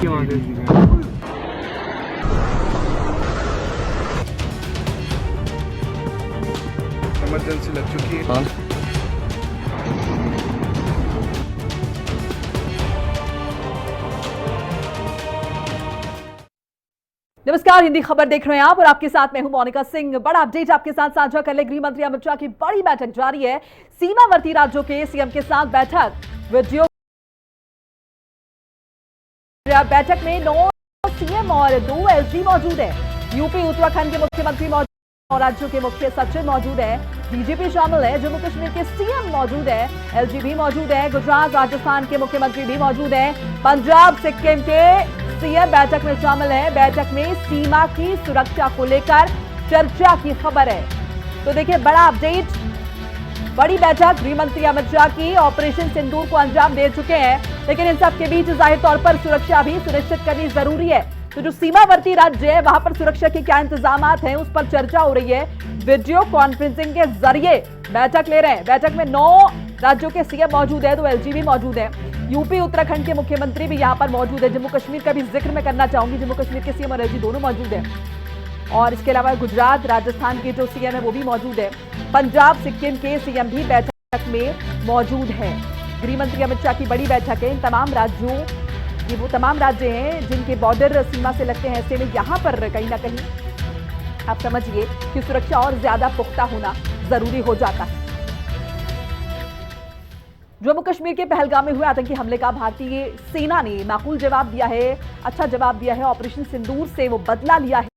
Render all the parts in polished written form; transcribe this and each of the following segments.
Emergency लग चुकी है। नमस्कार, हिंदी खबर देख रहे हैं आप और आपके साथ मैं हूं मोनिका सिंह। बड़ा अपडेट आपके साथ साझा कर ले। गृह मंत्री अमित शाह की बड़ी बैठक जारी है। सीमावर्ती राज्यों के सीएम के साथ बैठक। वीडियो बैठक में 9 सीएम और 2 एसडी मौजूद है। यूपी उत्तराखंड के मुख्यमंत्री मौजूद और राज्यों के मुख्य सचिव मौजूद है। डीजीपी शामिल है। जम्मू कश्मीर के सीएम मौजूद है। एलजी भी मौजूद है। गुजरात राजस्थान के मुख्यमंत्री भी मौजूद है। पंजाब सिक्किम के सीएम बैठक में शामिल है। बैठक में सीमा की सुरक्षा को लेकर चर्चा की खबर है। तो देखिए, बड़ा अपडेट, बड़ी बैठक गृह मंत्री अमित शाह की ऑपरेशन सिंदूर को अंजाम दे चुके हैं, लेकिन इन सब के बीच जाहिर तौर पर सुरक्षा भी सुनिश्चित करनी जरूरी है। तो जो सीमावर्ती राज्य है वहां पर सुरक्षा के क्या इंतजाम हैं, उस पर चर्चा हो रही है। वीडियो कॉन्फ्रेंसिंग के जरिए बैठक ले रहे हैं। बैठक में 9 राज्यों के सीएम मौजूद है, 2 एलजी भी मौजूद है। यूपी उत्तराखंड के मुख्यमंत्री भी यहां पर मौजूद है। जम्मू कश्मीर का भी जिक्र मैं करना चाहूंगी। जम्मू कश्मीर के सीएम और एलजी दोनों मौजूद है। और इसके अलावा गुजरात राजस्थान के जो सीएम है वो भी मौजूद है। पंजाब सिक्किम के सीएम भी बैठक में मौजूद है। गृह मंत्री अमित शाह की बड़ी बैठक है। इन तमाम राज्यों, ये वो तमाम राज्य हैं जिनके बॉर्डर सीमा से लगते हैं। ऐसे में यहां पर कहीं ना कहीं आप समझिए कि सुरक्षा और ज्यादा पुख्ता होना जरूरी हो जाता है। जम्मू कश्मीर के पहलगाम में हुए आतंकी हमले का भारतीय सेना ने माकूल जवाब दिया है, अच्छा जवाब दिया है। ऑपरेशन सिंदूर से वो बदला लिया है।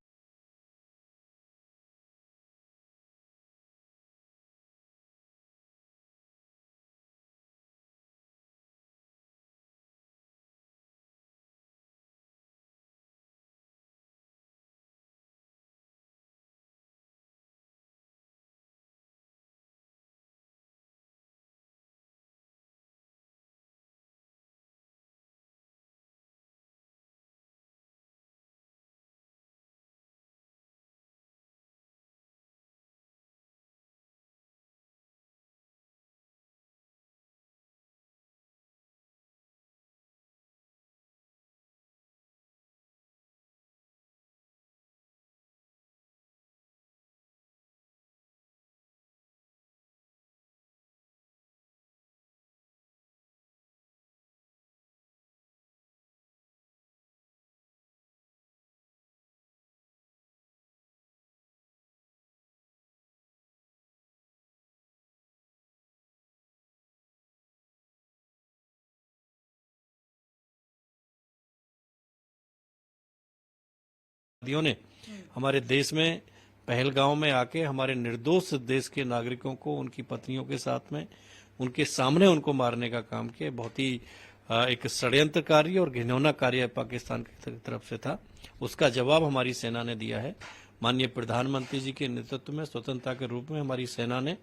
ने हमारे देश में पहलगांव में आके हमारे निर्दोष देश के नागरिकों को उनकी पत्नियों के साथ में उनके सामने उनको मारने का काम किया। बहुत ही एक षड्यंत्रकारी और घिनौना कार्य पाकिस्तान की तरफ से था। उसका जवाब हमारी सेना ने दिया है। माननीय प्रधानमंत्री जी के नेतृत्व में स्वतंत्रता के रूप में हमारी सेना ने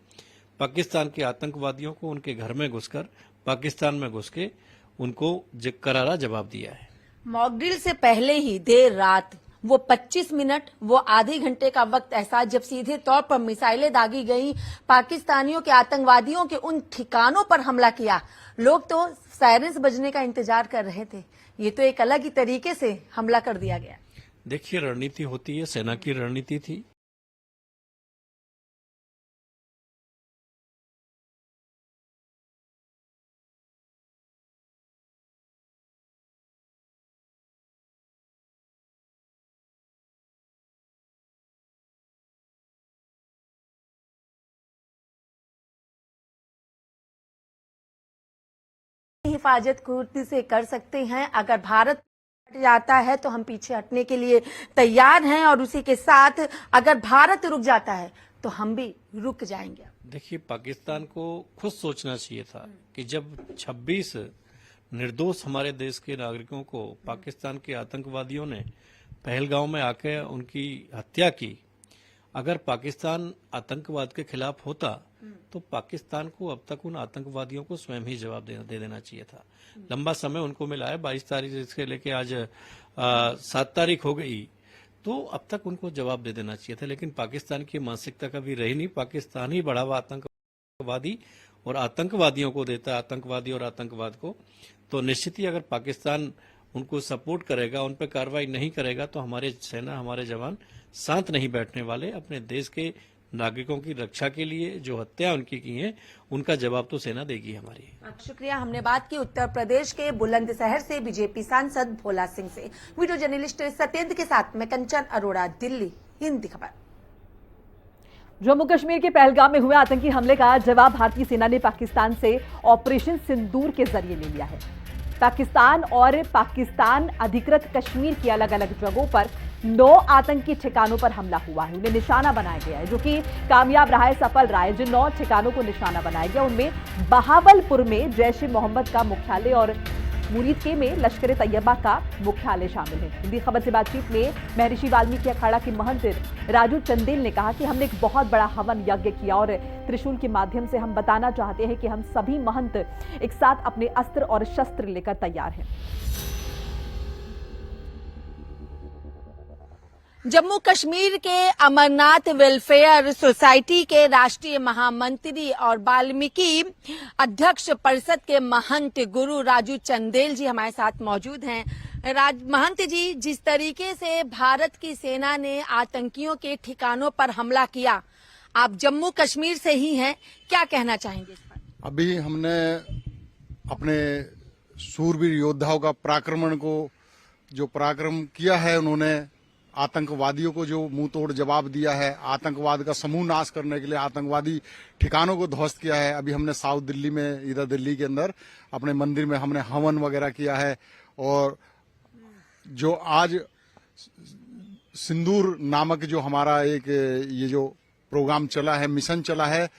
पाकिस्तान के आतंकवादियों को उनके घर में घुसकर पाकिस्तान में घुस के उनको करारा जवाब दिया है। मॉकड्रिल से पहले ही देर रात वो 25 मिनट, वो आधे घंटे का वक्त ऐसा जब सीधे तौर पर मिसाइलें दागी गई, पाकिस्तानियों के आतंकवादियों के उन ठिकानों पर हमला किया। लोग तो सायरन्स बजने का इंतजार कर रहे थे। ये तो एक अलग ही तरीके से हमला कर दिया गया। देखिए, रणनीति होती है, सेना की रणनीति थी। हिफाजत खुद से कर सकते हैं। अगर भारत जाता है तो हम पीछे हटने के लिए तैयार हैं, और उसी के साथ अगर भारत रुक जाता है तो हम भी रुक जाएंगे। देखिए, पाकिस्तान को खुद सोचना चाहिए था कि जब 26 निर्दोष हमारे देश के नागरिकों को पाकिस्तान के आतंकवादियों ने पहलगांव में आके उनकी हत्या की, अगर पाकिस्तान आतंकवाद के खिलाफ होता तो पाकिस्तान को अब तक उन आतंकवादियों को स्वयं ही जवाब दे देना चाहिए था। लंबा समय उनको मिला है, 22 तारीख से लेके आज 7 तारीख हो गई, तो अब तक उनको जवाब दे देना चाहिए था। लेकिन पाकिस्तान की मानसिकता कभी रही नहीं। पाकिस्तान ही बढ़ावा आतंकवादी और आतंकवादियों को देता है, आतंकवादी और आतंकवाद को। तो निश्चित ही अगर पाकिस्तान उनको सपोर्ट करेगा, उन पर कार्रवाई नहीं करेगा तो हमारे सेना, हमारे जवान शांत नहीं बैठने वाले। अपने देश के नागरिकों की रक्षा के लिए जो हत्या उनकी की है, उनका जवाब तो सेना देगी हमारी। शुक्रिया। हमने बात की उत्तर प्रदेश के बुलंदशहर से बीजेपी सांसद भोला सिंह से। वीडियो जर्नलिस्ट सत्येंद्र के साथ मैं कंचन अरोड़ा, दिल्ली, हिंदी खबर। जम्मू कश्मीर के पहलगाम में हुए आतंकी हमले का जवाब भारतीय सेना ने पाकिस्तान से ऑपरेशन सिंदूर के जरिए ले लिया है। पाकिस्तान और पाकिस्तान अधिकृत कश्मीर की अलग अलग जगहों पर 9 आतंकी ठिकानों पर हमला हुआ है, उन्हें निशाना बनाया गया है, जो कि कामयाब रहा है, सफल रहा है। जिन 9 ठिकानों को निशाना बनाया गया उनमें बहावलपुर में जैश ए मोहम्मद का मुख्यालय और मुरीदके में लश्कर तैयबा का मुख्यालय शामिल है। हिंदी खबर से बातचीत में महर्षि वाल्मीकि अखाड़ा के महंत राजू चंदेल ने कहा कि हमने एक बहुत बड़ा हवन यज्ञ किया और त्रिशूल के माध्यम से हम बताना चाहते हैं कि हम सभी महंत एक साथ अपने अस्त्र और शस्त्र लेकर तैयार हैं। जम्मू कश्मीर के अमरनाथ वेलफेयर सोसाइटी के राष्ट्रीय महामंत्री और वाल्मीकि अध्यक्ष परिषद के महंत गुरु राजू चंदेल जी हमारे साथ मौजूद हैं। महंत जी, जिस तरीके से भारत की सेना ने आतंकियों के ठिकानों पर हमला किया, आप जम्मू कश्मीर से ही हैं, क्या कहना चाहेंगे इस पर? अभी हमने अपने सूरवीर योद्धाओं का पराक्रमण को जो पराक्रम किया है, उन्होंने आतंकवादियों को जो मुंह तोड़ जवाब दिया है, आतंकवाद का समूह नाश करने के लिए आतंकवादी ठिकानों को ध्वस्त किया है। अभी हमने साउथ दिल्ली में, इधर दिल्ली के अंदर अपने मंदिर में हमने हवन वगैरह किया है। और जो आज सिंदूर नामक जो हमारा एक ये जो प्रोग्राम चला है, मिशन चला है,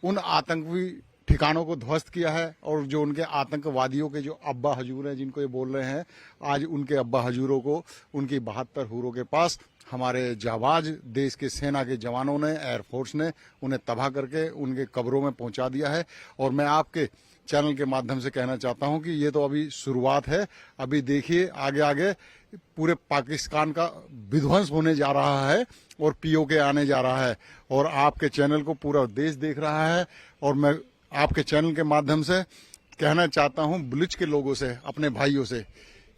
उन आतंकी ठिकानों को ध्वस्त किया है। और जो उनके आतंकवादियों के जो अब्बा हजूर हैं, जिनको ये बोल रहे हैं, आज उनके अब्बा हजूरों को उनकी 72 हुरों के पास हमारे जाबाज देश के सेना के जवानों ने, एयरफोर्स ने उन्हें तबाह करके उनके कब्रों में पहुंचा दिया है। और मैं आपके चैनल के माध्यम से कहना चाहता हूं कि ये तो अभी शुरुआत है। अभी देखिए आगे आगे पूरे पाकिस्तान का विध्वंस होने जा रहा है और पीओके आने जा रहा है। और आपके चैनल को पूरा देश देख रहा है। और मैं आपके चैनल के माध्यम से कहना चाहता हूं बुलूच के लोगों से, अपने भाइयों से,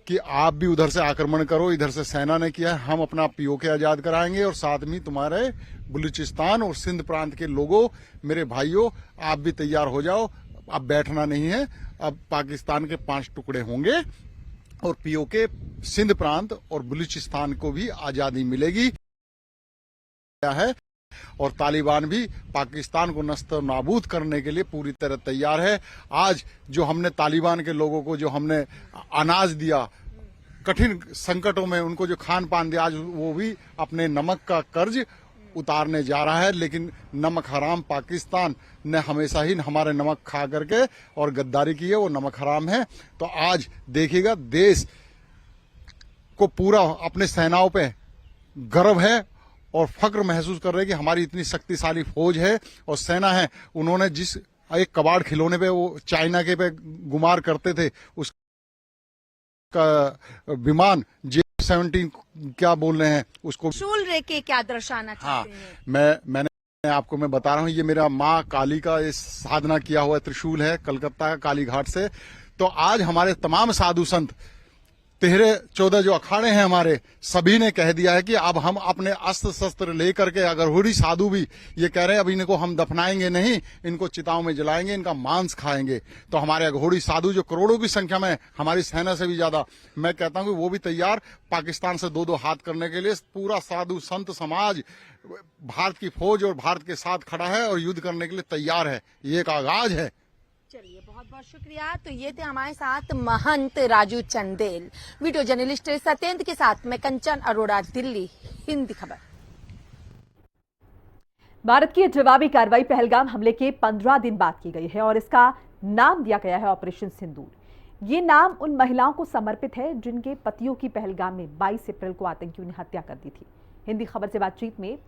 कि आप भी उधर से आक्रमण करो। इधर से सेना ने किया है, हम अपना पीओके आजाद कराएंगे। और साथ में तुम्हारे बलूचिस्तान और सिंध प्रांत के लोगों, मेरे भाइयों, आप भी तैयार हो जाओ। अब बैठना नहीं है। अब पाकिस्तान के 5 टुकड़े होंगे और पीओके, सिंध प्रांत और बलूचिस्तान को भी आजादी मिलेगी है। और तालिबान भी पाकिस्तान को नस्त नाबूद करने के लिए पूरी तरह तैयार है। आज जो हमने तालिबान के लोगों को जो हमने अनाज दिया, कठिन संकटों में उनको जो खान पान दिया, आज वो भी अपने नमक का कर्ज उतारने जा रहा है। लेकिन नमक हराम पाकिस्तान ने हमेशा ही हमारे नमक खा करके और गद्दारी की है, वो नमक हराम है। तो आज देखिएगा, देश को पूरा अपने सेनाओं पे गर्व है और फक्र महसूस कर रहे हैं कि हमारी इतनी शक्तिशाली फौज है और सेना है। उन्होंने जिस एक कबाड़ खिलौने पे वो चाइना के पे गुमार करते थे, उसका विमान J-17 क्या बोल रहे हैं उसको, त्रिशूल रेखे क्या दर्शाना चाहते हैं? मैंने आपको मैं बता रहा हूँ, ये मेरा माँ काली का ये साधना किया हुआ त्रिशूल है, कलकत्ता काली घाट से। तो आज हमारे तमाम साधु संत 13-14 जो अखाड़े हैं हमारे, सभी ने कह दिया है कि अब हम अपने अस्त्र शस्त्र लेकर के, अगर हुडी साधु भी ये कह रहे हैं अब इनको हम दफनाएंगे नहीं, इनको चिताओं में जलाएंगे, इनका मांस खाएंगे। तो हमारे अघोड़ी साधु जो करोड़ों की संख्या में, हमारी सेना से भी ज्यादा, मैं कहता हूं कि वो भी तैयार पाकिस्तान से 2-2 हाथ करने के लिए। पूरा साधु संत समाज भारत की फौज और भारत के साथ खड़ा है और युद्ध करने के लिए तैयार है। ये एक आगाज है। चलिए, बहुत बहुत शुक्रिया। तो ये थे हमारे साथ महंत राजू चंदेल। वीडियो जर्नलिस्ट सत्येंद्र के साथ मैं कंचन अरोड़ा, दिल्ली, हिंदी खबर। भारत की जवाबी कार्रवाई पहलगाम हमले के 15 दिन बाद की गई है और इसका नाम दिया गया है ऑपरेशन सिंदूर। ये नाम उन महिलाओं को समर्पित है जिनके पतियों की पहलगाम में 22 अप्रैल को आतंकियों ने हत्या कर दी थी। हिंदी खबर से बातचीत में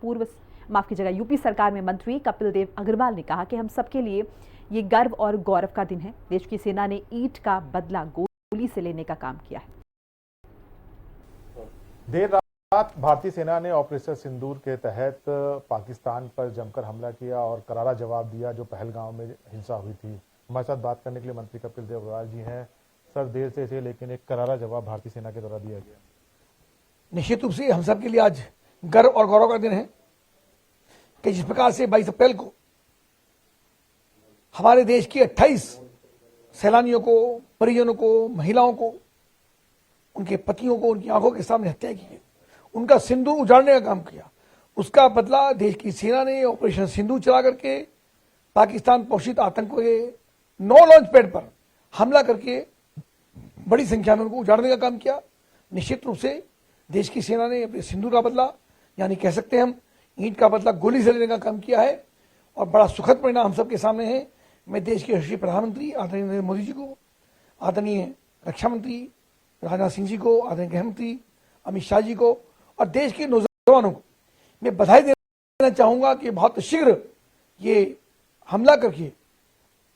यूपी सरकार में मंत्री कपिल देव अग्रवाल ने कहा कि हम सबके लिए ये गर्व और गौरव का दिन है। देश की सेना ने ईंट का बदला गोली से लेने का काम किया है। देर रात भारतीय सेना ने ऑपरेशन सिंदूर के तहत पाकिस्तान पर जमकर हमला किया और करारा जवाब दिया जो पहलगाम में हिंसा हुई थी। हमारे साथ बात करने के लिए मंत्री कपिल देव अग्रवाल जी हैं। सर देर से थे लेकिन एक करारा जवाब भारतीय सेना के द्वारा दिया गया। निश्चित रूप से हम सब के लिए आज गर्व और गौरव का दिन है कि जिस प्रकार से 22 अप्रैल को हमारे देश की 28 सैलानियों को, परिजनों को, महिलाओं को, उनके पतियों को उनकी आंखों के सामने हत्या की है, उनका सिंदूर उजाड़ने का काम किया, उसका बदला देश की सेना ने ऑपरेशन सिंदूर चला करके पाकिस्तान पोषित आतंक के 9 लॉन्च पैड पर हमला करके बड़ी संख्या में उनको उजाड़ने का काम किया। निश्चित रूप से देश की सेना ने अपने सिंदूर का बदला, यानी कह सकते हैं हम ईंट का बदला गोली से लेने का काम किया है और बड़ा सुखद परिणाम हम सबके सामने है। मैं देश के यशस्वी प्रधानमंत्री आदरणीय नरेंद्र मोदी जी को, आदरणीय रक्षा मंत्री राजनाथ सिंह जी को, आदरणीय गृहमंत्री अमित शाह जी को और देश के नौजवानों को मैं बधाई देना चाहूंगा कि बहुत शीघ्र ये हमला करके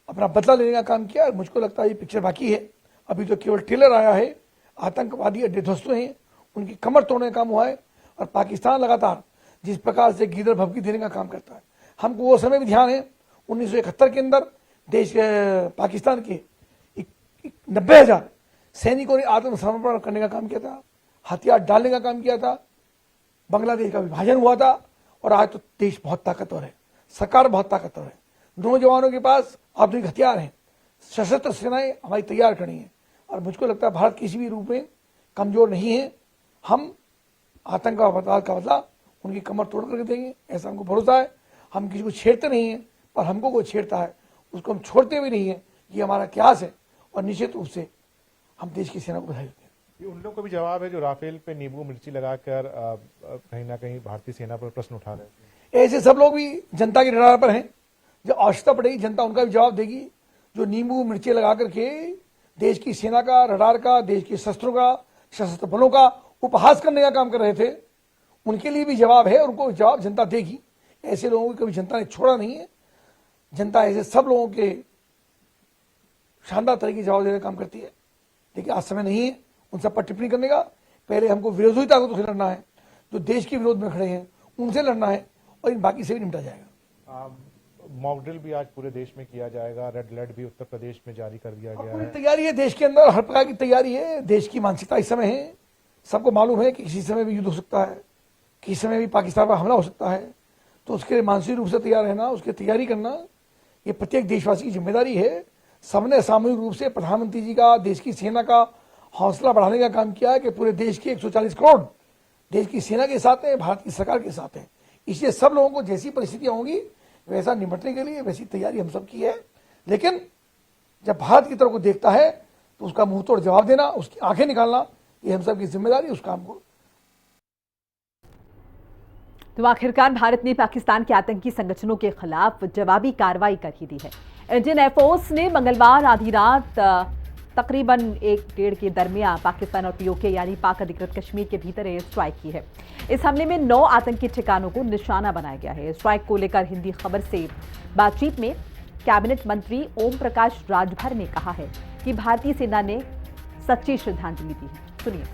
अपना बदला लेने का काम किया। मुझको लगता है ये पिक्चर बाकी है, अभी तो केवल ट्रेलर आया है। आतंकवादी अड्डे ध्वस्त हुए हैं, उनकी कमर तोड़ने का काम हुआ है और पाकिस्तान लगातार जिस प्रकार से गीदड़ भभकी देने का काम करता है, हमको वो समय भी ध्यान है 1971 के अंदर देश पाकिस्तान के 90,000 सैनिकों ने आत्मसमर्पण करने का काम किया था, हथियार डालने का काम किया था, बांग्लादेश का विभाजन हुआ था और आज तो देश बहुत ताकतवर है, सरकार बहुत ताकतवर है, दोनों जवानों के पास आधुनिक हथियार हैं, सशस्त्र सेनाएं हमारी तैयार खड़ी हैं और मुझको लगता है भारत किसी भी रूप में कमजोर नहीं है। हम आतंकवाद का बदला उनकी कमर तोड़ करके देंगे, ऐसा हमको भरोसा है। हम किसी को छेड़ते नहीं हैं पर हमको कोई छेड़ता है उसको हम छोड़ते भी नहीं है, ये हमारा इतिहास है और निश्चित रूप से हम देश की सेना को बधाई देते हैं। ये उन लोगों का भी जवाब है जो राफेल पे नींबू मिर्ची लगाकर कहीं ना कहीं भारतीय सेना पर प्रश्न उठा रहे हैं। ऐसे सब लोग भी जनता के रडार पर हैं, जब आवश्यकता पड़ेगी जनता उनका भी जवाब देगी। जो नींबू मिर्ची लगा करके देश की सेना का, रडार का, देश के शस्त्रों का, सशस्त्र बलों का उपहास करने का काम कर रहे थे, उनके लिए भी जवाब है, उनको जवाब जनता देगी। ऐसे लोगों को कभी जनता ने छोड़ा नहीं है। जनता ऐसे सब लोगों के शानदार तरीके से जवाब देने का काम करती है, लेकिन आज समय नहीं है उन सब पर टिप्पणी करने का। पहले हमको विरोधी ताकतों से लड़ना है, जो देश के विरोध में खड़े हैं उनसे लड़ना है और इन बाकी से भी निपटा जाएगा। मॉक ड्रिल भी आज पूरे देश में किया जाएगा, रेड अलर्ट भी उत्तर प्रदेश में जारी कर दिया गया है। तैयारी है देश के अंदर, हर प्रकार की तैयारी है। देश की मानसिकता इस समय है, सबको मालूम है कि किसी समय भी युद्ध हो सकता है, किसी समय भी पाकिस्तान पर हमला हो सकता है, तो उसके लिए मानसिक रूप से तैयार रहना, उसकी तैयारी करना ये प्रत्येक देशवासी की जिम्मेदारी है। सबने सामूहिक रूप से प्रधानमंत्री जी का, देश की सेना का हौसला बढ़ाने का काम किया है कि पूरे देश के 140 करोड़ देश की सेना के साथ है, भारत की सरकार के साथ है। इसलिए सब लोगों को जैसी परिस्थितियां होंगी वैसा निपटने के लिए वैसी तैयारी हम सब की है। लेकिन जब भारत की तरफ को देखता है तो उसका मुंह तोड़ जवाब देना, उसकी आंखें निकालना, ये हम सब की जिम्मेदारी उस काम को। तो आखिरकार भारत ने पाकिस्तान के आतंकी संगठनों के खिलाफ जवाबी कार्रवाई कर ही दी है। इंडियन एयरफोर्स ने मंगलवार आधी रात तकरीबन 1-1.5 के दरमियान पाकिस्तान और पीओके यानी पाक अधिकृत कश्मीर के भीतर एयर स्ट्राइक की है। इस हमले में 9 आतंकी ठिकानों को निशाना बनाया गया है। स्ट्राइक को लेकर हिंदी खबर से बातचीत में कैबिनेट मंत्री ओम प्रकाश राजभर ने कहा है कि भारतीय सेना ने सच्ची श्रद्धांजलि दी है। सुनिए।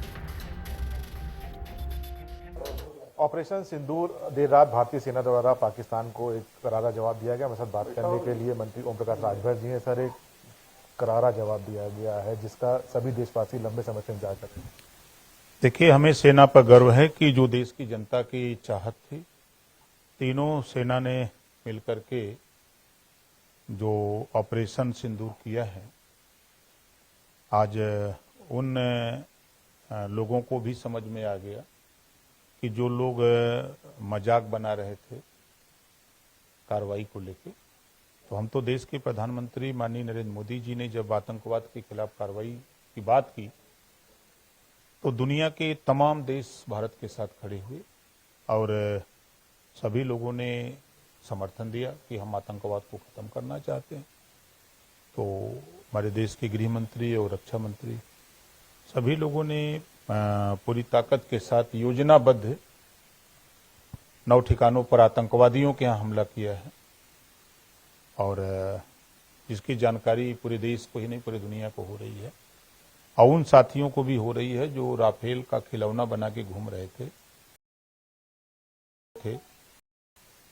ऑपरेशन सिंदूर देर रात भारतीय सेना द्वारा पाकिस्तान को एक करारा जवाब दिया गया। मेरे साथ बात करने के लिए मंत्री ओम प्रकाश राजभर जी हैं। सर, एक करारा जवाब दिया गया है जिसका सभी देशवासी लंबे समय से इंतजार कर रहे हैं। देखिए, हमें सेना पर गर्व है कि जो देश की जनता की चाहत थी, तीनों सेना ने मिलकर के जो ऑपरेशन सिंदूर किया है, आज उन लोगों को भी समझ में आ गया कि जो लोग मजाक बना रहे थे कार्रवाई को लेके, तो हम तो देश के प्रधानमंत्री माननीय नरेंद्र मोदी जी ने जब आतंकवाद के खिलाफ कार्रवाई की बात की तो दुनिया के तमाम देश भारत के साथ खड़े हुए और सभी लोगों ने समर्थन दिया कि हम आतंकवाद को खत्म करना चाहते हैं। तो हमारे देश के गृह मंत्री और रक्षा मंत्री सभी लोगों ने पूरी ताकत के साथ योजनाबद्ध 9 ठिकानों पर आतंकवादियों के यहाँ हमला किया है और जिसकी जानकारी पूरे देश को ही नहीं पूरी दुनिया को हो रही है और उन साथियों को भी हो रही है जो राफेल का खिलौना बना के घूम रहे थे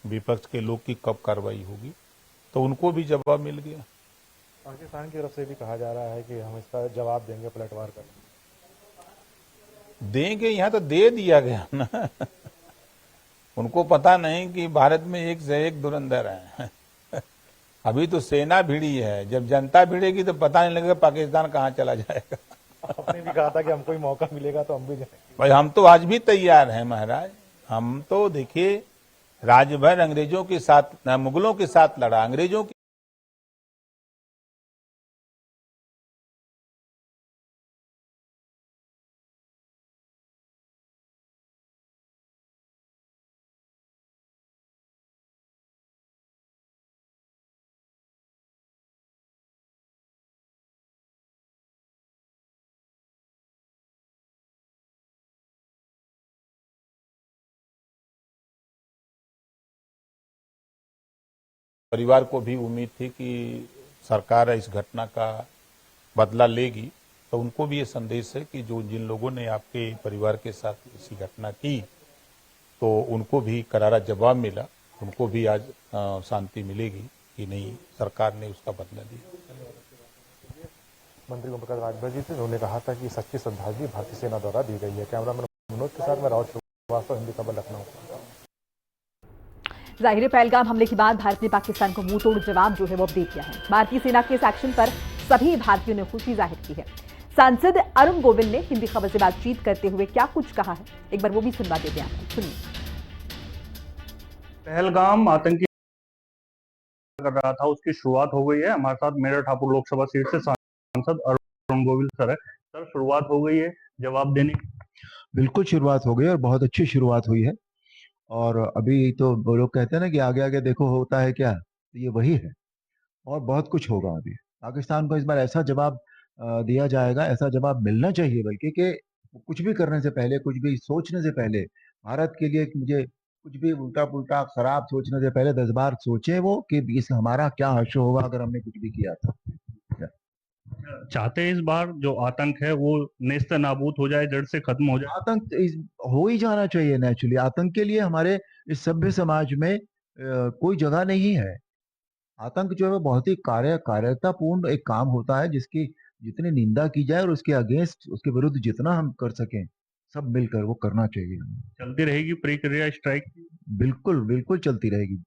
विपक्ष के लोग की कब कार्रवाई होगी, तो उनको भी जवाब मिल गया। पाकिस्तान की तरफ से भी कहा जा रहा है कि हम इसका जवाब देंगे पलटवार कर। देंगे, यहाँ तो दे दिया गया ना। उनको पता नहीं कि भारत में एक से एक धुरंधर है। अभी तो सेना भिड़ी है, जब जनता भिड़ेगी तो पता नहीं लगेगा पाकिस्तान कहाँ चला जाएगा। आपने भी कहा था कि हमको मौका मिलेगा तो हम भी जाएंगे। भाई हम तो आज भी तैयार हैं महाराज। हम तो देखिए राजभर अंग्रेजों के साथ, मुगलों के साथ लड़ा, अंग्रेजों की परिवार को भी उम्मीद थी कि सरकार इस घटना का बदला लेगी, तो उनको भी ये संदेश है कि जो जिन लोगों ने आपके परिवार के साथ ऐसी घटना की तो उनको भी करारा जवाब मिला, उनको भी आज शांति मिलेगी कि नहीं, सरकार ने उसका बदला लिया। मंत्री ओम प्रकाश राजभर जी थे, उन्होंने कहा था कि सच्ची श्रद्धांजलि भारतीय सेना द्वारा दी गई है। कैमरामैन मनोज के साथ मैं राहुल श्रीवास्तव, हिंदी खबर, लखनऊ। जाहिर है पहलगाम हमले के बाद भारत ने पाकिस्तान को मुंह तोड़ जवाब जो है वो अब दे दिया है। भारतीय सेना के इस एक्शन पर सभी भारतीयों ने खुशी जाहिर की है। सांसद अरुण गोविल ने हिंदी खबर से बातचीत करते हुए क्या कुछ कहा है, एक बार वो भी सुनवा देते हैं, सुनिए। पहलगाम आतंकी कर रहा था, उसकी शुरुआत हो गई है। हमारे साथ मेरठ हापुड़ लोकसभा सीट से सांसद अरुण गोविल सर है। सर, शुरुआत हो गई है जवाब देने की? बिल्कुल शुरुआत हो गई और बहुत अच्छी शुरुआत हुई है। और अभी तो वो लोग कहते हैं ना कि आगे आगे देखो होता है क्या, तो ये वही है और बहुत कुछ होगा। अभी पाकिस्तान को इस बार ऐसा जवाब दिया जाएगा, ऐसा जवाब मिलना चाहिए, बल्कि कि कुछ भी करने से पहले, कुछ भी सोचने से पहले, भारत के लिए मुझे कुछ भी उल्टा पुल्टा खराब सोचने से पहले 10 बार सोचे वो कि इस हमारा क्या हश्र होगा अगर हमने कुछ भी किया था। चाहते हैं इस बार जो आतंक है वो नेस्त नाबूद हो जाए, जड़ से खत्म हो जाए? आतंक हो ही जाना चाहिए नेचुरली। आतंक के लिए हमारे इस सभ्य समाज में कोई जगह नहीं है। आतंक जो है वो बहुत ही कायरतापूर्ण एक काम होता है, जिसकी जितनी निंदा की जाए और उसके अगेंस्ट, उसके विरुद्ध जितना हम कर सकें, सब मिलकर वो करना चाहिए। चलती रहेगी प्रक्रिया स्ट्राइक? बिल्कुल बिल्कुल चलती रहेगी।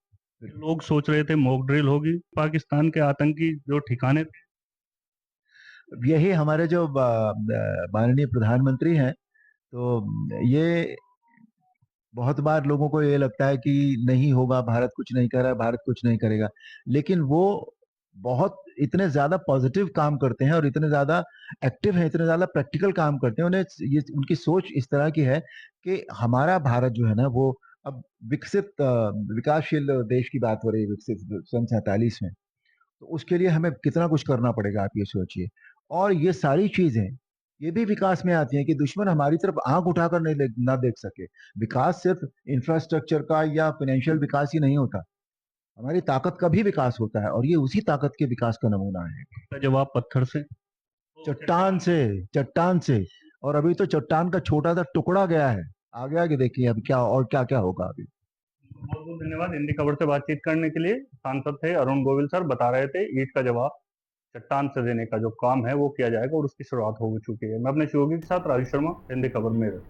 लोग सोच रहे थे मॉक ड्रिल होगी, पाकिस्तान के आतंकी जो ठिकाने। यही हमारे जो माननीय प्रधानमंत्री हैं, तो ये बहुत बार लोगों को ये लगता है कि नहीं होगा, भारत कुछ नहीं कर रहा है, भारत कुछ नहीं करेगा, लेकिन वो बहुत इतने ज्यादा पॉजिटिव काम करते हैं और इतने ज्यादा एक्टिव हैं, इतने ज्यादा प्रैक्टिकल काम करते हैं। उन्हें ये उनकी सोच इस तरह की है कि हमारा भारत जो है ना वो अब विकसित विकासशील देश की बात हो रही है, विकसित सन 47 में, तो उसके लिए हमें कितना कुछ करना पड़ेगा, आप ये सोचिए। और ये सारी चीजें ये भी विकास में आती हैं कि दुश्मन हमारी तरफ आंख उठाकर नहीं ना देख सके। विकास सिर्फ इंफ्रास्ट्रक्चर का या फाइनेंशियल विकास ही नहीं होता, हमारी ताकत का भी विकास होता है, और ये उसी ताकत के विकास का नमूना है। जवाब पत्थर से, चट्टान से, चट्टान से। और अभी तो चट्टान का छोटा सा टुकड़ा गया है, आगे आगे देखिए अब क्या और क्या क्या होगा अभी। बहुत बहुत धन्यवाद हिंदी खबर से बातचीत करने के लिए। सांसद थे अरुण गोविल सर, बता रहे थे ईंट का जवाब चट्टान से देने का जो काम है वो किया जाएगा और उसकी शुरुआत हो चुकी है। मैं अपने सहयोगी के साथ राजू शर्मा, हिंदी खबर मेरठ।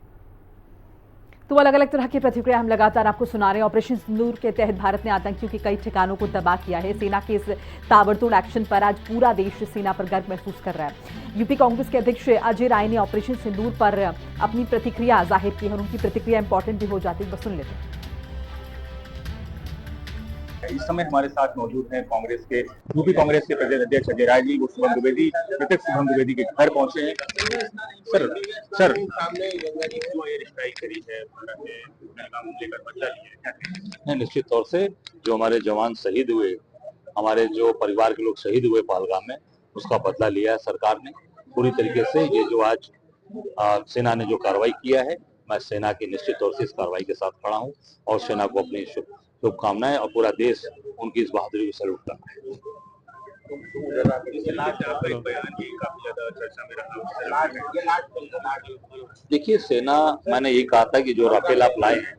तो अलग अलग तरह की प्रतिक्रिया हम लगातार आपको सुना रहे हैं। ऑपरेशन सिंदूर के तहत भारत ने आतंकियों के कई ठिकानों को तबाह किया है। सेना के इस ताबड़तोड़ एक्शन पर आज पूरा देश सेना पर गर्व महसूस कर रहा है। यूपी कांग्रेस के अध्यक्ष अजय राय ने ऑपरेशन सिंदूर पर अपनी प्रतिक्रिया जाहिर की है और उनकी प्रतिक्रिया इंपॉर्टेंट भी हो जाती है, सुन लेते हैं। इस समय हमारे साथ मौजूद हैं कांग्रेस के, यूपी कांग्रेस के प्रदेश अध्यक्ष अजय राय जी। वो शुभम द्विवेदी, प्रत्यक्ष शुभम द्विवेदी के घर पहुंचे हैं। सर सामने गंगा जी जो एयर स्ट्राइक करी है, लेकर बदला लिया है। निश्चित तौर से जो हमारे जवान शहीद हुए, हमारे जो परिवार के लोग शहीद हुए पहलगाम में, उसका बदला लिया है सरकार ने पूरी तरीके से। ये जो आज सेना ने जो कार्रवाई किया है, मैं सेना की निश्चित तौर से इस कार्रवाई के साथ खड़ा हूँ और सेना को अपनी शुभकामनाएं, और पूरा देश उनकी इस बहादुरी को सैल्यूट करता है। देखिए, सेना, मैंने ये कहा था कि जो राफेल आप लाए हैं,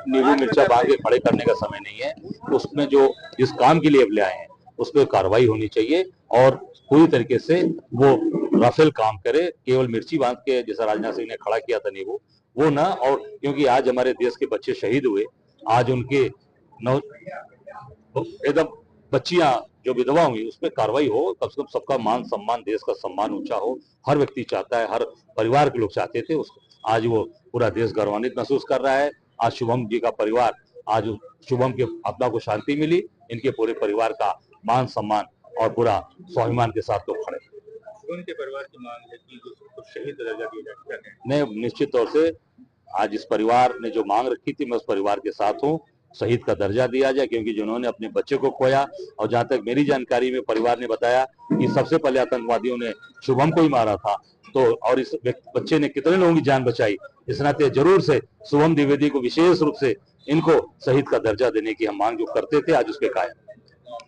नींबू मिर्चा बांध के खड़े करने का समय नहीं है। उसमें जो जिस काम के लिए अब ले आए हैं उस पर कार्रवाई होनी चाहिए और पूरी तरीके से वो राफेल काम करे। केवल मिर्ची बांध के जैसा राजनाथ सिंह ने खड़ा किया था नींबू, वो ना, और क्योंकि आज हमारे देश के बच्चे शहीद हुए, आज उनके एकदम बच्चियां जो विधवा हुई उस पर कार्रवाई हो, कम से कम सबका मान सम्मान, देश का सम्मान ऊंचा हो। हर व्यक्ति चाहता है, हर परिवार के लोग चाहते थे आज वो पूरा देश गौरवान्वित महसूस कर रहा है। आज शुभम जी का परिवार, आज शुभम के आत्मा को शांति मिली, इनके पूरे परिवार का मान सम्मान और पूरा स्वाभिमान के साथ लोग खड़े। उनके परिवार की मांग है कि उसको शहीद का दर्जा दिया जाए। मैं निश्चित तौर से आज इस परिवार ने जो मांग रखी थी, मैं उस परिवार के साथ हूँ, शहीद का दर्जा दिया जाए, क्योंकि जिन्होंने अपने बच्चे को खोया, और जहां तक मेरी जानकारी में परिवार ने बताया कि सबसे पहले आतंकवादियों ने शुभम को ही मारा था, तो और इस बच्चे ने कितने लोगों की जान बचाई, इस नाते जरूर से शुभम द्विवेदी को विशेष रूप से इनको शहीद का दर्जा देने की हम मांग जो करते थे, आज उस पर कायम।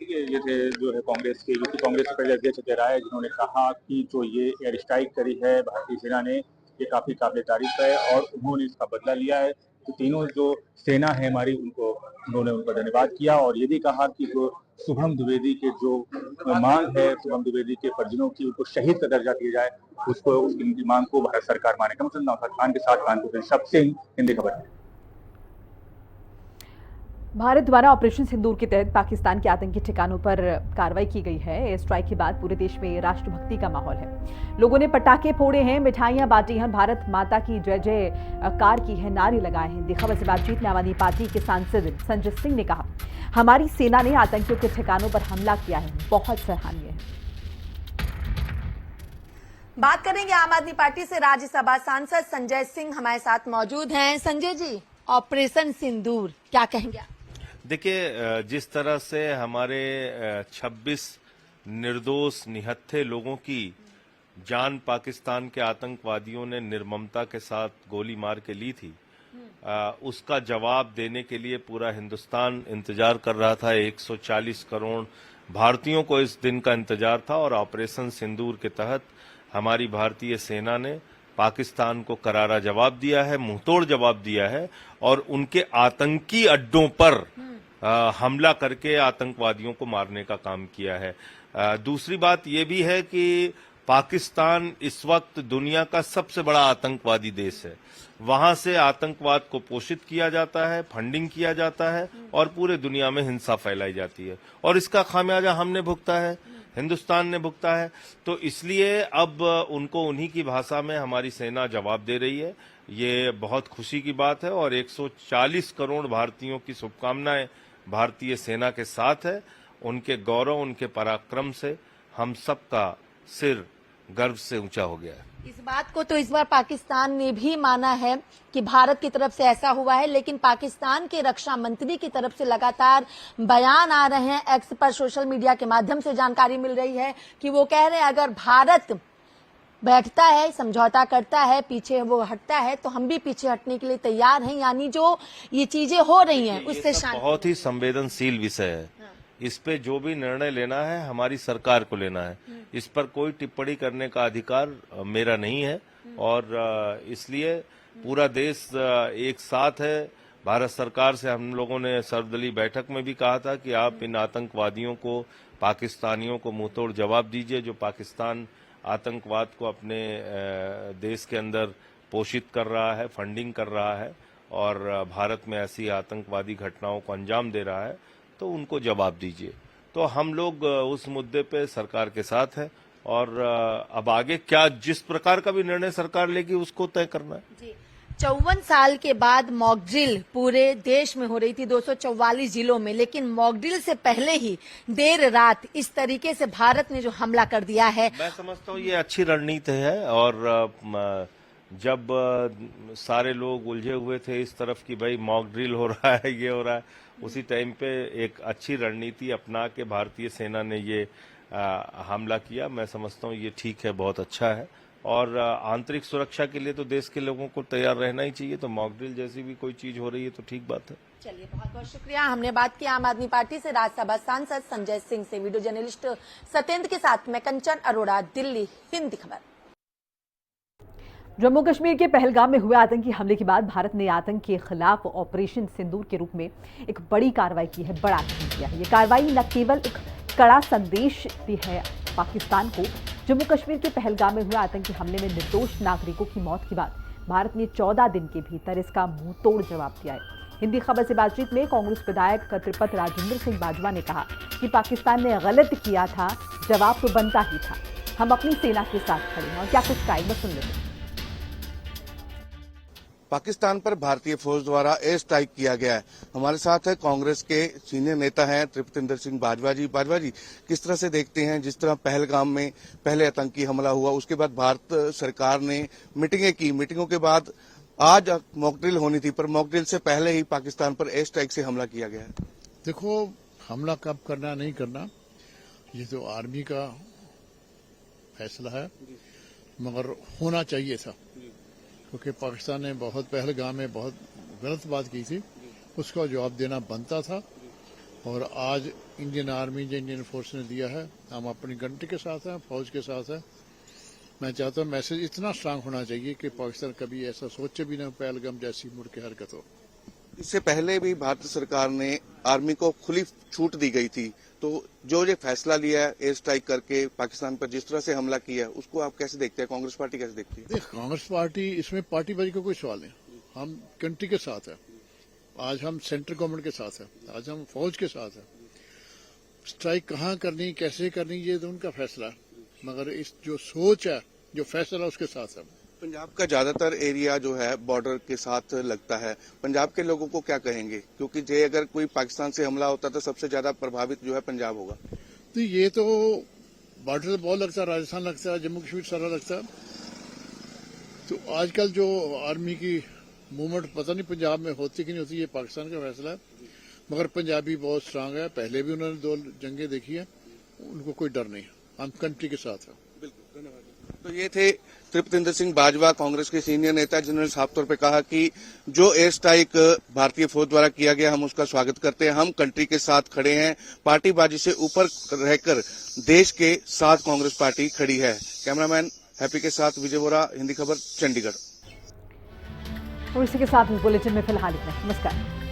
ये थे जो है कांग्रेस के यूपी कांग्रेस के प्रदेश अध्यक्ष अजय राय, जिन्होंने कहा कि जो ये एयर स्ट्राइक करी है भारतीय सेना ने, ये काफी काबिल तारीफ है और उन्होंने इसका बदला लिया है। तो तीनों जो सेना है हमारी, उन्होंने उनका धन्यवाद किया और ये भी कहा कि जो शुभम द्विवेदी के जो मांग है, शुभम द्विवेदी के परिजनों की, उनको शहीद का दर्जा दिया जाए, उसको उनकी मांग को भारत सरकार माने। कम से कम नौशाद खान के साथ कानपुर से शब सिंह, हिंदी खबर। भारत द्वारा ऑपरेशन सिंदूर के तहत पाकिस्तान के आतंकी ठिकानों पर कार्रवाई की गई है। एयर स्ट्राइक के बाद पूरे देश में राष्ट्रभक्ति का माहौल है। लोगों ने पटाखे फोड़े हैं, मिठाइयां बांटी हैं, भारत माता की जय जयकार की है, नारे लगाए हैं। दी खबर से बातचीत में आम आदमी पार्टी के सांसद संजय सिंह ने कहा, हमारी सेना ने आतंकियों के ठिकानों पर हमला किया है, बहुत सराहनीय है। बात करेंगे आम आदमी पार्टी से। राज्यसभा सांसद संजय सिंह हमारे साथ मौजूद हैं। संजय जी, ऑपरेशन सिंदूर क्या कहेंगे? देखिए, जिस तरह से हमारे 26 निर्दोष निहत्थे लोगों की जान पाकिस्तान के आतंकवादियों ने निर्ममता के साथ गोली मार के ली थी, उसका जवाब देने के लिए पूरा हिंदुस्तान इंतजार कर रहा था। 140 करोड़ भारतीयों को इस दिन का इंतजार था और ऑपरेशन सिंदूर के तहत हमारी भारतीय सेना ने पाकिस्तान को करारा जवाब दिया है, मुंहतोड़ जवाब दिया है और उनके आतंकी अड्डों पर हमला करके आतंकवादियों को मारने का काम किया है। दूसरी बात यह भी है कि पाकिस्तान इस वक्त दुनिया का सबसे बड़ा आतंकवादी देश है। वहां से आतंकवाद को पोषित किया जाता है, फंडिंग किया जाता है और पूरे दुनिया में हिंसा फैलाई जाती है और इसका खामियाजा हमने भुगता है, हिंदुस्तान ने भुगता है। तो इसलिए अब उनको उन्हीं की भाषा में हमारी सेना जवाब दे रही है। ये बहुत खुशी की बात है और 140 करोड़ भारतीयों की शुभकामनाएं भारतीय सेना के साथ है। उनके गौरव, उनके पराक्रम से हम सबका सिर गर्व से ऊंचा हो गया है। इस बात को तो इस बार पाकिस्तान ने भी माना है कि भारत की तरफ से ऐसा हुआ है, लेकिन पाकिस्तान के रक्षा मंत्री की तरफ से लगातार बयान आ रहे हैं। एक्स पर सोशल मीडिया के माध्यम से जानकारी मिल रही है कि वो कह रहे हैं अगर भारत बैठता है, समझौता करता है, पीछे वो हटता है तो हम भी पीछे हटने के लिए तैयार हैं। यानी जो ये चीजें हो रही हैं उससे बहुत ही संवेदनशील विषय है। इस पे जो भी निर्णय लेना है हमारी सरकार को लेना है। इस पर कोई टिप्पणी करने का अधिकार मेरा नहीं है और इसलिए पूरा देश एक साथ है। भारत सरकार से हम लोगों ने सर्वदलीय बैठक में भी कहा था कि आप इन आतंकवादियों को, पाकिस्तानियों को मुंहतोड़ जवाब दीजिए जो पाकिस्तान आतंकवाद को अपने देश के अंदर पोषित कर रहा है, फंडिंग कर रहा है और भारत में ऐसी आतंकवादी घटनाओं को अंजाम दे रहा है, तो उनको जवाब दीजिए। तो हम लोग उस मुद्दे पे सरकार के साथ हैं और अब आगे क्या जिस प्रकार का भी निर्णय सरकार लेगी उसको तय करना है। 54 साल के बाद मॉक ड्रिल पूरे देश में हो रही थी 244 जिलों में, लेकिन मॉक ड्रिल से पहले ही देर रात इस तरीके से भारत ने जो हमला कर दिया है, मैं समझता हूँ ये अच्छी रणनीति है। और जब सारे लोग उलझे हुए थे इस तरफ कि भाई मॉक ड्रिल हो रहा है, ये हो रहा है, उसी टाइम पे एक अच्छी रणनीति अपना के भारतीय सेना ने ये हमला किया। मैं समझता हूँ ये ठीक है, बहुत अच्छा है और आंतरिक सुरक्षा के लिए तो देश के लोगों को तैयार रहना ही चाहिए। तो मॉक ड्रिल जैसी भी कोई चीज हो रही है तो ठीक बात है। चलिए, बहुत बहुत शुक्रिया। हमने बात की आम आदमी पार्टी से राज्यसभा सांसद संजय सिंह से। वीडियो जर्नलिस्ट सत्येंद्र के साथ मैं कंचन अरोड़ा, दिल्ली, हिंदी खबर। जम्मू कश्मीर के पहलगाम में हुए आतंकी हमले के बाद भारत ने आतंक के खिलाफ ऑपरेशन सिंदूर के रूप में एक बड़ी कार्रवाई की है, बड़ा काम किया है। ये कार्रवाई न केवल एक कड़ा संदेश भी है पाकिस्तान को। जम्मू कश्मीर के पहलगाम में हुए आतंकी हमले में निर्दोष नागरिकों की मौत के बाद भारत ने 14 दिन के भीतर इसका मुंहतोड़ जवाब दिया है। हिंदी खबर से बातचीत में कांग्रेस विधायक त्रिपत राजेंद्र सिंह बाजवा ने कहा कि पाकिस्तान ने गलत किया था, जवाब तो बनता ही था। हम अपनी सेना के साथ खड़े हैं। और क्या कुछ कहा, बस सुन लेते। पाकिस्तान पर भारतीय फौज द्वारा एयर स्ट्राइक किया गया है। हमारे साथ है कांग्रेस के सीनियर नेता हैं त्रिपतेंद्र सिंह बाजवा जी। बाजवा जी, किस तरह से देखते हैं, जिस तरह पहलगाम में पहले आतंकी हमला हुआ, उसके बाद भारत सरकार ने मीटिंगें की, मीटिंगों के बाद आज मॉकड्रिल होनी थी, पर मॉकड्रिल से पहले ही पाकिस्तान पर एयर स्ट्राइक से हमला किया गया है। देखो, हमला कब करना नहीं करना ये तो आर्मी का फैसला है, मगर होना चाहिए था, क्योंकि पाकिस्तान ने बहुत पहलगाम में बहुत गलत बात की थी, उसका जवाब देना बनता था। और आज इंडियन आर्मी, इंडियन फोर्स ने दिया है, हम अपनी कंट्री के साथ हैं, फौज के साथ हैं। मैं चाहता हूं मैसेज इतना स्ट्रांग होना चाहिए कि पाकिस्तान कभी ऐसा सोचे भी ना पहलगाम जैसी मुड़ के हरकत हो। इससे पहले भी भारत सरकार ने आर्मी को खुली छूट दी गई थी, तो जो ये फैसला लिया है एयर स्ट्राइक करके पाकिस्तान पर जिस तरह से हमला किया है, उसको आप कैसे देखते हैं, कांग्रेस पार्टी कैसे देखती है? देख, कांग्रेस पार्टी इसमें पार्टीबाजी का कोई सवाल नहीं, हम कंट्री के साथ है। आज हम सेंट्रल गवर्नमेंट के साथ है, आज हम फौज के साथ है। स्ट्राइक कहाँ करनी, कैसे करनी, ये तो उनका फैसला है, मगर इस जो सोच है, जो फैसला उसके साथ है। पंजाब का ज्यादातर एरिया जो है बॉर्डर के साथ लगता है, पंजाब के लोगों को क्या कहेंगे, क्योंकि जे अगर कोई पाकिस्तान से हमला होता तो सबसे ज्यादा प्रभावित जो है पंजाब होगा। तो ये तो बॉर्डर से बहुत लगता है, राजस्थान लगता है, जम्मू कश्मीर सारा लगता है। तो आजकल जो आर्मी की मूवमेंट पता नहीं पंजाब में होती कि नहीं होती, ये पाकिस्तान का फैसला है, मगर पंजाबी बहुत स्ट्रांग है। पहले भी उन्होंने 2 जंगें देखी है, उनको कोई डर नहीं, हम कंट्री के साथ है। बिल्कुल, धन्यवाद। तो ये थे त्रिपतेंद्र सिंह बाजवा, कांग्रेस के सीनियर नेता, जिन्होंने साफ तौर पे कहा कि जो एयर स्ट्राइक भारतीय फौज द्वारा किया गया, हम उसका स्वागत करते हैं, हम कंट्री के साथ खड़े हैं, पार्टीबाजी से ऊपर रहकर देश के साथ कांग्रेस पार्टी खड़ी है। कैमरामैन हैप्पी के साथ विजय वोरा, हिंदी खबर, चंडीगढ़। और इसी के साथ इस बुलेटिन में फिलहाल इतना। नमस्कार।